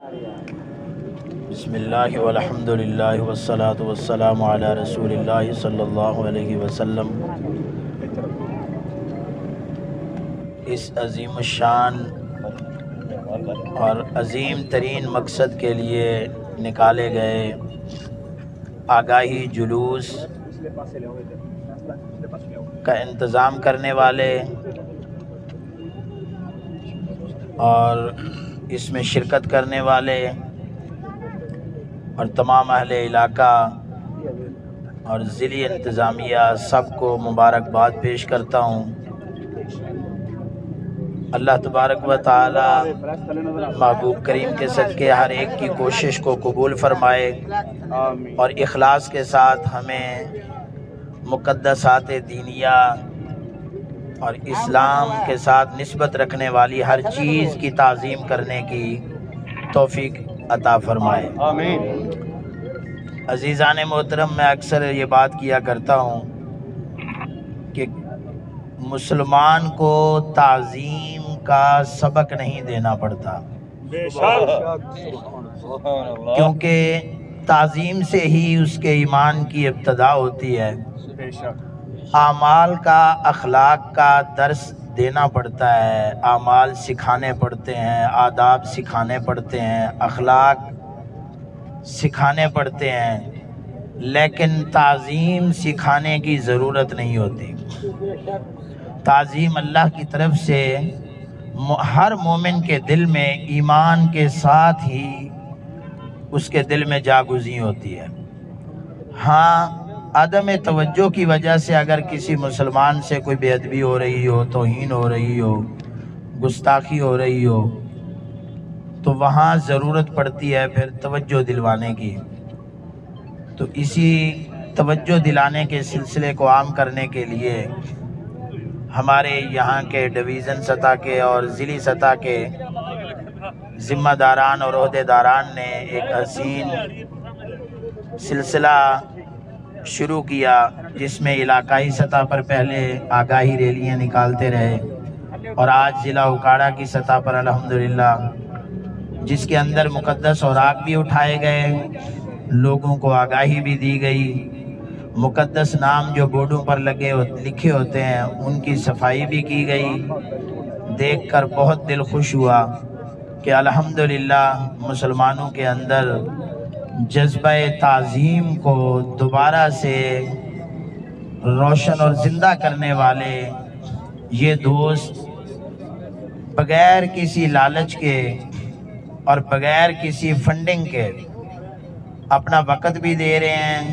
بسم اللہ والحمدللہ والصلاة والسلام علی رسول اللہ صلی اللہ علیہ وسلم۔ اس عظیم الشان اور عظیم ترین مقصد کے لیے نکالے گئے آگاہی جلوس کا انتظام کرنے والے اور اس میں شرکت کرنے والے اور تمام اہل علاقہ اور ضلعی انتظامیہ سب کو مبارکباد پیش کرتا ہوں۔ اللہ تبارک و تعالی محبوب کریم کے صدقے ہر ایک کی کوشش کو قبول فرمائے اور اخلاص کے ساتھ ہمیں مقدسات دینیہ اور اسلام کے ساتھ نسبت رکھنے والی ہر چیز کی تعظیم کرنے کی توفیق عطا فرمائے۔ آمین۔ عزیزان محترم، میں اکثر یہ بات کیا کرتا ہوں کہ مسلمان کو تعظیم کا سبق نہیں دینا پڑتا، کیونکہ تعظیم سے ہی اس کے ایمان کی ابتدا ہوتی ہے۔ اعمال کا، اخلاق کا درس دینا پڑتا ہے، اعمال سکھانے پڑتے ہیں، آداب سکھانے پڑتے ہیں، اخلاق سکھانے پڑتے ہیں، لیکن تعظیم سکھانے کی ضرورت نہیں ہوتی۔ تعظیم اللہ کی طرف سے ہر مومن کے دل میں ایمان کے ساتھ ہی اس کے دل میں جاگزیں ہوتی ہے۔ ہاں، عدم توجہ کی وجہ سے اگر کسی مسلمان سے کوئی بے ادبی ہو رہی ہو، توہین ہو رہی ہو، گستاخی ہو رہی ہو، تو وہاں ضرورت پڑتی ہے پھر توجہ دلوانے کی۔ تو اسی توجہ دلانے کے سلسلے کو عام کرنے کے لیے ہمارے یہاں کے ڈویژن سطح کے اور ضلعی سطح کے ذمہ داران اور عہدیداران نے ایک حسین سلسلہ شروع کیا، جس میں علاقائی سطح پر پہلے آگاہی ریلیاں نکالتے رہے اور آج ضلع اکاڑہ کی سطح پر الحمدللہ جس کے اندر مقدس اوراق بھی اٹھائے گئے، لوگوں کو آگاہی بھی دی گئی، مقدس نام جو بورڈوں پر لکھے ہوتے ہیں ان کی صفائی بھی کی گئی۔ دیکھ کر بہت دل خوش ہوا کہ الحمدللہ مسلمانوں کے اندر جذبہ تعظیم کو دوبارہ سے روشن اور زندہ کرنے والے یہ دوست بغیر کسی لالچ کے اور بغیر کسی فنڈنگ کے اپنا وقت بھی دے رہے ہیں،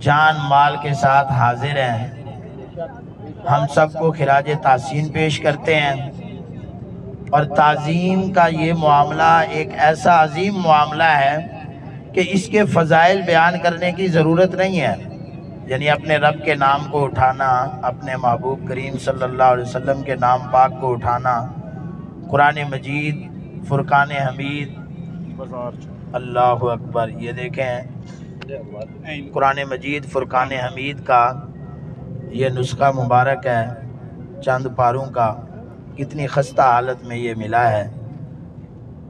جان مال کے ساتھ حاضر ہیں۔ ہم سب کو خراج تحسین پیش کرتے ہیں، اور تعظیم کا یہ معاملہ ایک ایسا عظیم معاملہ ہے کہ اس کے فضائل بیان کرنے کی ضرورت نہیں ہے۔ یعنی اپنے رب کے نام کو اٹھانا، اپنے محبوب کریم صلی اللہ علیہ وسلم کے نام پاک کو اٹھانا، قرآن مجید، فرقان حمید، اللہ اکبر، یہ دیکھیں قرآن مجید فرقان حمید کا یہ نسخہ مبارک ہے، چند پاروں کا، کتنی خستہ حالت میں یہ ملا ہے۔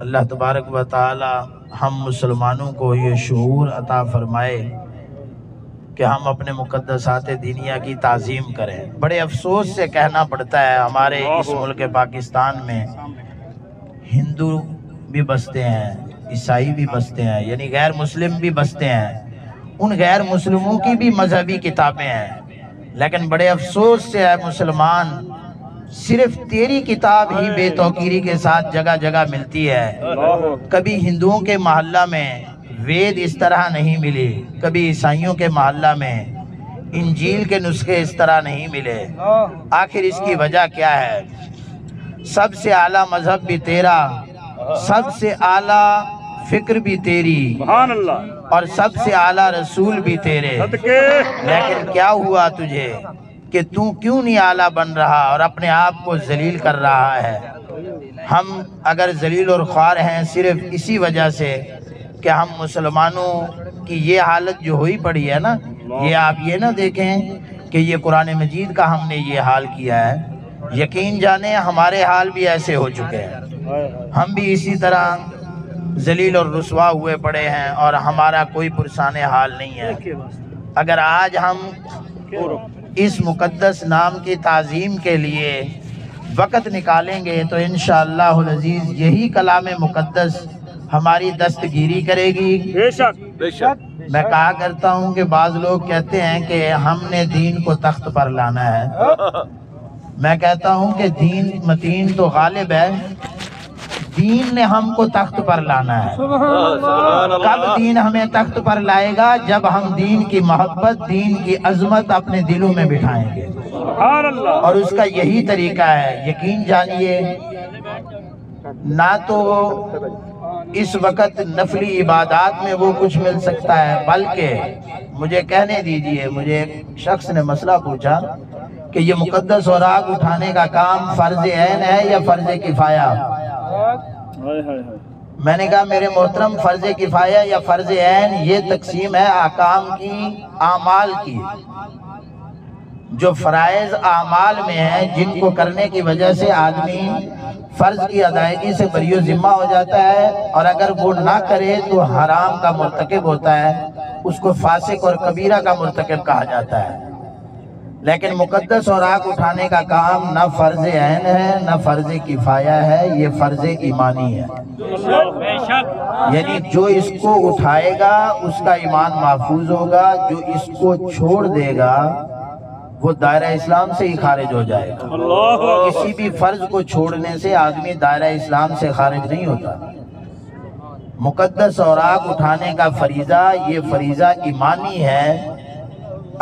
اللہ تبارک و تعالی ہم مسلمانوں کو یہ شعور عطا فرمائے کہ ہم اپنے مقدسات دینیہ کی تعظیم کریں۔ بڑے افسوس سے کہنا پڑتا ہے ہمارے اس ملک پاکستان میں ہندو بھی بستے ہیں، عیسائی بھی بستے ہیں، یعنی غیر مسلم بھی بستے ہیں، ان غیر مسلموں کی بھی مذہبی کتابیں ہیں، لیکن بڑے افسوس سے ہے مسلمان صرف تیری کتاب ہی بے توقیری کے ساتھ جگہ جگہ ملتی ہے۔ کبھی ہندوؤں کے محلہ میں وید اس طرح نہیں ملی، کبھی عیسائیوں کے محلہ میں انجیل کے نسخے اس طرح نہیں ملے۔ آخر اس کی وجہ کیا ہے؟ سب سے اعلیٰ مذہب بھی تیرا، سب سے اعلیٰ فکر بھی تیری، اور سب سے اعلیٰ رسول بھی تیرے، لیکن کیا ہوا تجھے کہ تو کیوں نہیں اعلیٰ بن رہا اور اپنے آپ کو ذلیل کر رہا ہے؟ ہم اگر ذلیل اور خوار ہیں صرف اسی وجہ سے کہ ہم مسلمانوں کی یہ حالت جو ہوئی پڑی ہے نا، یہ آپ یہ نہ دیکھیں کہ یہ قرآن مجید کا ہم نے یہ حال کیا ہے، یقین جانیں ہمارے حال بھی ایسے ہو چکے ہیں، ہم بھی اسی طرح ذلیل اور رسوا ہوئے پڑے ہیں اور ہمارا کوئی پرسان حال نہیں ہے۔ اگر آج ہم اس مقدس نام کی تعظیم کے لیے وقت نکالیں گے تو انشاءاللہ العزیز یہی کلام مقدس ہماری دستگیری کرے گی۔ بے شک بے شک۔ میں کہا کرتا ہوں کہ بعض لوگ کہتے ہیں کہ ہم نے دین کو تخت پر لانا ہے، میں کہتا ہوں کہ دین متین تو غالب ہے، دین نے ہم کو تخت پر لانا ہے۔ کب دین ہمیں تخت پر لائے گا؟ جب ہم دین کی محبت، دین کی عظمت اپنے دلوں میں بٹھائیں گے، اور اس کا یہی طریقہ ہے۔ یقین جانیے، نہ تو اس وقت نفلی عبادات میں وہ کچھ مل سکتا ہے، بلکہ مجھے کہنے دیجئے، مجھے ایک شخص نے مسئلہ پوچھا کہ یہ مقدس اوراق اٹھانے کا کام فرض عین ہے یا فرض کفایہ؟ میں نے کہا میرے محترم، فرض کفایہ یا فرض عین یہ تقسیم ہے احکام کی، اعمال کی۔ جو فرائض اعمال میں ہیں، جن کو کرنے کی وجہ سے آدمی فرض کی ادائیگی سے بری و ذمہ ہو جاتا ہے، اور اگر وہ نہ کرے تو حرام کا مرتکب ہوتا ہے، اس کو فاسق اور کبیرہ کا مرتکب کہا جاتا ہے۔ لیکن مقدس اوراق اٹھانے کا کام نہ فرض عین ہے نہ فرض کفایہ ہے، یہ فرض ایمانی ہے۔ یعنی جو اس کو اٹھائے گا اس کا ایمان محفوظ ہوگا، جو اس کو چھوڑ دے گا وہ دائرہ اسلام سے ہی خارج ہو جائے گا۔ کسی بھی فرض کو چھوڑنے سے آدمی دائرہ اسلام سے خارج نہیں ہوتا۔ مقدس اوراق اٹھانے کا فریضہ، یہ فریضہ ایمانی ہے،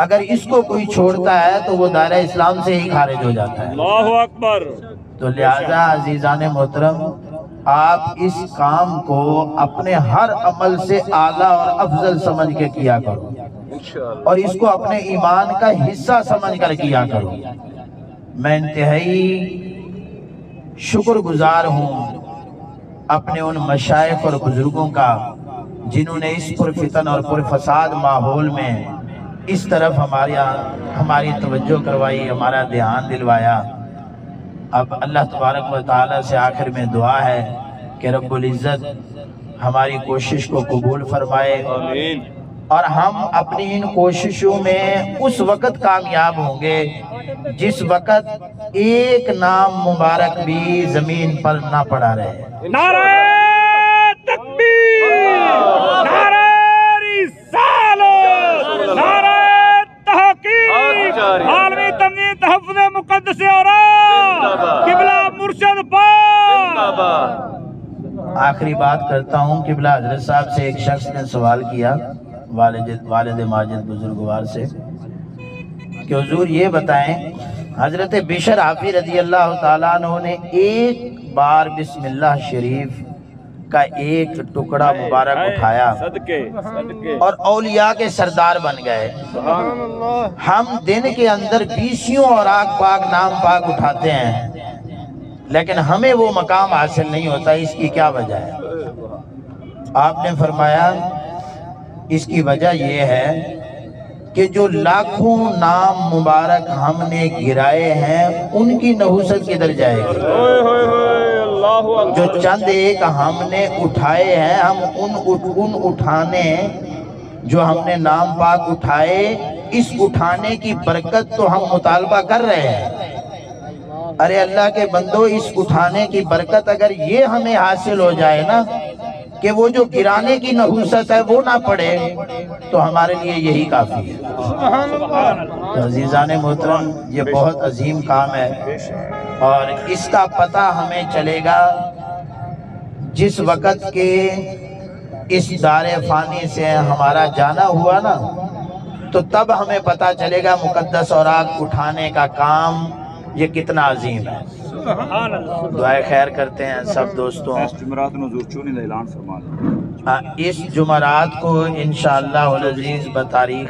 اگر اس کو کوئی چھوڑتا ہے تو وہ دائرہ اسلام سے ہی خارج ہو جاتا ہے۔ اللہ اکبر۔ تو لہذا عزیزان محترم، آپ اس کام کو اپنے ہر عمل سے اعلیٰ اور افضل سمجھ کے کیا کرو، اور اس کو اپنے ایمان کا حصہ سمجھ کر کیا کرو۔ میں انتہائی شکر گزار ہوں اپنے ان مشائخ اور بزرگوں کا جنہوں نے اس پرفتن اور پرفساد ماحول میں اس طرف ہماری توجہ کروائی، ہمارا دھیان دلوایا۔ اب اللہ تبارک و تعالیٰ سے آخر میں دعا ہے کہ رب العزت ہماری کوشش کو قبول فرمائے، اور ہم اپنی ان کوششوں میں اس وقت کامیاب ہوں گے جس وقت ایک نام مبارک بھی زمین پر نہ پڑا رہے۔ نعرہ تکبیر، نعرہ رسالت، نعرہ تحقیق، عالمی تمدید تحفظ مقدس اوراق، قبلہ مرشد پاک۔ آخری بات کرتا ہوں، قبلہ حضرت صاحب سے ایک شخص نے سوال کیا، والد ماجد بزرگوار سے، کہ حضور یہ بتائیں، حضرت بشر حافی رضی اللہ تعالیٰ عنہ نے ایک بار بسم اللہ شریف کا ایک ٹکڑا مبارک اٹھایا اور اولیاء کے سردار بن گئے۔ ہم دن کے اندر 20 اوراق پاک نام پاک اٹھاتے ہیں، لیکن ہمیں وہ مقام حاصل نہیں ہوتا، اس کی کیا وجہ ہے؟ آپ نے فرمایا اس کی وجہ یہ ہے کہ جو لاکھوں نام مبارک ہم نے گرائے ہیں ان کی نحوست کدھر جائے گی؟ جو چند ایک ہم نے اٹھائے ہیں، ہم ان اٹھانے جو ہم نے نام پاک اٹھائے، اس اٹھانے کی برکت تو ہم مطالبہ کر رہے ہیں۔ ارے اللہ کے بندو، اس اٹھانے کی برکت اگر یہ ہمیں حاصل ہو جائے نا کہ وہ جو گرانے کی نحوست ہے وہ نہ پڑے، تو ہمارے لیے یہی کافی ہے۔ تو عزیزان محترم، یہ بہت عظیم کام ہے، اور اس کا پتہ ہمیں چلے گا جس وقت کے اس دار فانی سے ہمارا جانا ہوا نا، تو تب ہمیں پتہ چلے گا مقدس اوراق اٹھانے کا کام یہ کتنا عظیم ہے۔ دعائے خیر کرتے ہیں سب دوستوں۔ اس جمعرات کو انشاءاللہ العزیز بتاریخ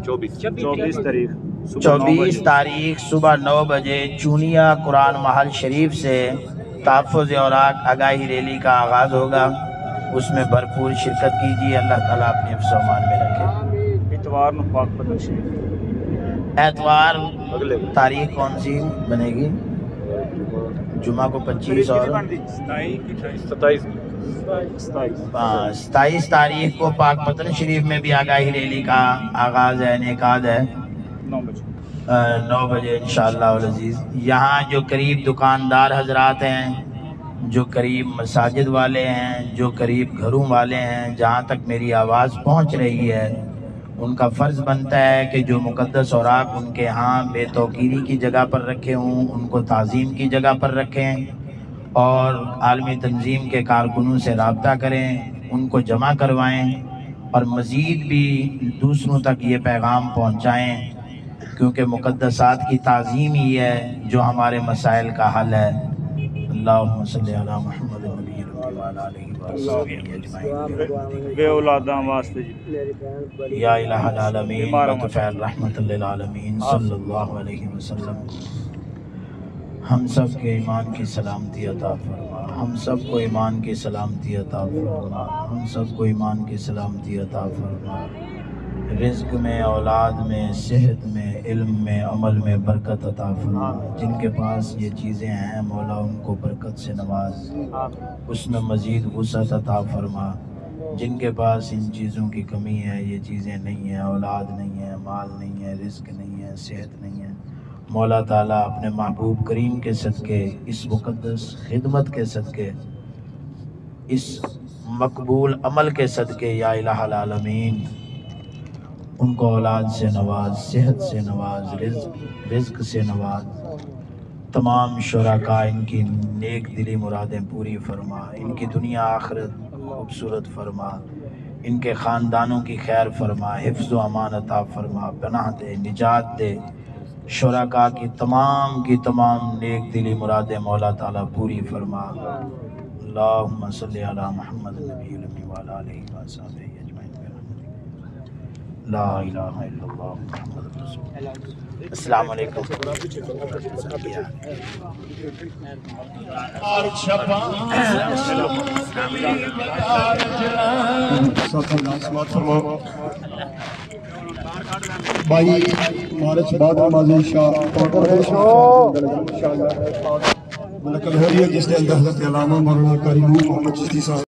24 تاریخ صبح 9 بجے چونیا قرآن محل شریف سے تحفظ اوراق آگاہی ریلی کا آغاز ہوگا، اس میں بھرپور شرکت کیجیے۔ اللہ تعالیٰ اپنے حفظ و امان میں رکھے۔ اتوار تاریخ کون سی بنے گی؟ جمعہ کو 25 اور 27 27 تاریخ کو پاک پتن شریف میں بھی آگاہی ریلی کا آغاز ہے، انعقاد ہے 9 بجے انشاءاللہ العزیز۔ یہاں جو قریب دکاندار حضرات ہیں، جو قریب مساجد والے ہیں، جو قریب گھروں والے ہیں، جہاں تک میری آواز پہنچ رہی ہے، ان کا فرض بنتا ہے کہ جو مقدس اوراق ان کے ہاں بے توقیری کی جگہ پر رکھے ہوں، ان کو تعظیم کی جگہ پر رکھیں اور عالمی تنظیم کے کارکنوں سے رابطہ کریں، ان کو جمع کروائیں اور مزید بھی دوسروں تک یہ پیغام پہنچائیں، کیونکہ مقدسات کی تعظیم ہی ہے جو ہمارے مسائل کا حل ہے۔ اللہم صلی علی محمد نبی الامی وعلی آلہ وصحبہ اجمعین بے اولاداں واسطے یا الہ العالمین بطفعل رحمت للعالمین صلی اللہ علیہ وسلم۔ ہم سب کے ایمان کی سلامتی عطا فرما، ہم سب کو ایمان کی سلامتی عطا فرما، ہم سب کو ایمان کی سلامتی عطا فرما، رزق میں، اولاد میں، صحت میں، علم میں، عمل میں برکت عطا فرما۔ جن کے پاس یہ چیزیں ہیں مولا ان کو برکت سے نواز، اس میں مزید وسعت عطا فرما۔ جن کے پاس ان چیزوں کی کمی ہے، یہ چیزیں نہیں ہیں، اولاد نہیں ہے، مال نہیں ہے، رزق نہیں ہے، صحت نہیں ہے، مولا تعالیٰ اپنے محبوب کریم کے صدقے، اس مقدس خدمت کے صدقے، اس مقبول عمل کے صدقے یا الہ العالمین ان کو اولاد سے نواز، صحت سے نواز، رزق سے نواز۔ تمام شرکاء ان کی نیک دلی مرادیں پوری فرما، ان کی دنیا آخرت خوبصورت فرما، ان کے خاندانوں کی خیر فرما، حفظ و امان عطا فرما، پناہ دے، نجات دے۔ شرکاء کی تمام نیک دلی مرادیں مولا تعالیٰ پوری فرما۔ اللہم صلی علی محمد نبی الامی وعلی آلہ وصحبہ اجمعین برحمتک لا الہ الا اللہ محمد رسول اللہ۔ السلام علیکم۔ بھائی مارچ بعد نماز عشاء منعقد ہو رہی ہے، جس کے اندر حضرت علامہ مولانا قاری نور محمد چشتی صاحب